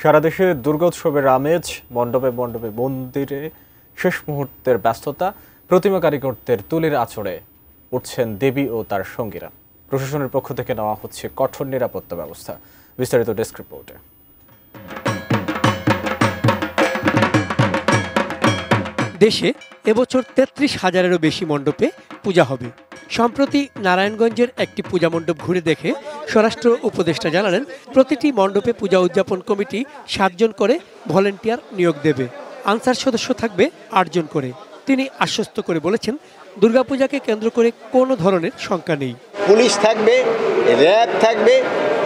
সারা দেশে দুর্গোৎসবের আমেজ, মণ্ডপে মণ্ডপে মন্দিরে শেষ মুহূর্তের ব্যস্ততা, প্রতিমা কারিগরদের তুলির আঁচড়ে উঠছেন দেবী ও তার সঙ্গীরা। প্রশাসনের পক্ষ থেকে নেওয়া হচ্ছে কঠোর নিরাপত্তা ব্যবস্থা। বিস্তারিত ডেস্ক রিপোর্টে। দেশে এবছর ৩৩,০০০-এরও বেশি মণ্ডপে পূজা হবে। সম্প্রতি নারায়ণগঞ্জের একটি পূজা মণ্ডপ ঘুরে দেখে স্বরাষ্ট্র উপদেষ্টা জানালেন, প্রতিটি মণ্ডপে পূজা উদযাপন কমিটি ৭ জন করে ভলেন্টিয়ার নিয়োগ দেবে। আনসার সদস্য থাকবে ৮ জন করে। তিনি আশ্বস্ত করে বলেছেন, দুর্গাপূজাকে কেন্দ্র করে কোনো ধরনের শঙ্কা নেই। পুলিশ থাকবে, র্যাব থাকবে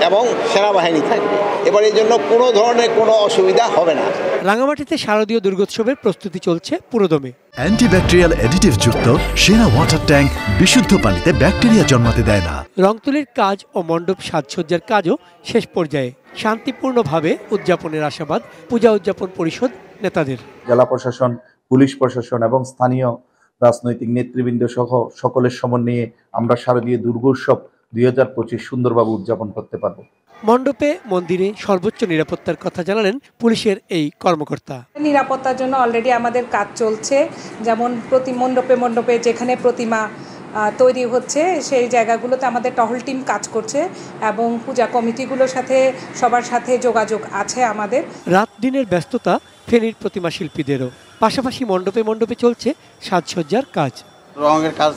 এবং সেনাবাহিনী থাকবে। এবার এই জন্য কোনো ধরনের কোনো অসুবিধা হবে না। রাঙামাটিতে শারদীয় দুর্গোৎসবের প্রস্তুতি চলছে পুরোদমে। অ্যান্টিব্যাকটেরিয়াল অ্যাডিটিভ যুক্ত সেরা ওয়াটার ট্যাঙ্ক বিশুদ্ধ পানিতে ব্যাকটেরিয়া জন্মাতে দেয় না। রংতুলির কাজ ও মণ্ডপ সাজসজ্জার কাজও শেষ পর্যায়ে। শান্তিপূর্ণভাবে উদযাপনের আশাবাদ পূজা উদযাপন পরিষদ নেতাদের। জেলা প্রশাসন, পুলিশ প্রশাসন এবং স্থানীয় রাজনৈতিক নেতৃবৃন্দ সহ সকলের সমন্বয়ে আমরা শারদীয় দুর্গোৎসব 2025 সুন্দরভাবে উদযাপন করতে পারব। মণ্ডপে মন্দিরে সর্বোচ্চ নিরাপত্তার কথা জানালেন পুলিশের এই কর্মকর্তা। নিরাপত্তার জন্য অলরেডি আমাদের কাজ চলছে, যেমন প্রতি মণ্ডপে যেখানে প্রতিমা তৈরি হচ্ছে সেই জায়গাগুলোতে আমাদের টহল টিম কাজ করছে এবং পূজা কমিটিগুলোর সাথে সবার সাথে যোগাযোগ আছে আমাদের। রাত দিনের ব্যস্ততা ফেনীর প্রতিমা শিল্পীদেরও। পাশাপাশি মণ্ডপে মণ্ডপে চলছে সাজসজ্জার কাজ। রঙের কাজ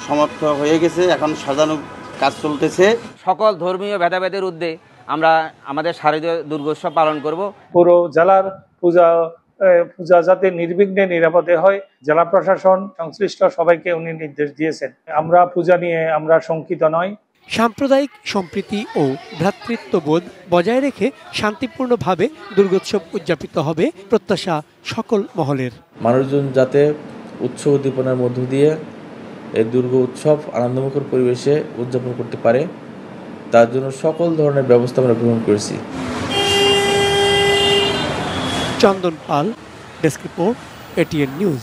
সমাপ্ত হয়ে গেছে, এখন সাজানো কাজ চলতেছে। সকল ধর্মীয় ভেদাভেদের ঊর্ধ্বে আমরা আমাদের শারদীয় দুর্গোৎসব পালন করব। পুরো জেলার পূজা যাতে নির্বিঘ্নে নিরাপদে হয়, জেলা প্রশাসন সংশ্লিষ্ট সবাইকে উনি নির্দেশ দিয়েছেন। আমরা পূজা নিয়ে আমরা শঙ্কিত নই। সাম্প্রদায়িক সম্প্রীতি ও ভ্রাতৃত্ববোধ বজায় রেখে শান্তিপূর্ণভাবে দুর্গোৎসব উদযাপিত হবে প্রত্যাশা সকল মহলের। মানুষজন যাতে উৎসব উদ্দীপনার মধ্য দিয়ে এই দুর্গা উৎসব আনন্দমুখর পরিবেশে উদযাপন করতে পারে, তার জন্য সকল ধরনের ব্যবস্থা আমরা গ্রহণ করেছি। চন্দন পাল, ডেস্ক রিপোর্ট, এটিএন নিউজ।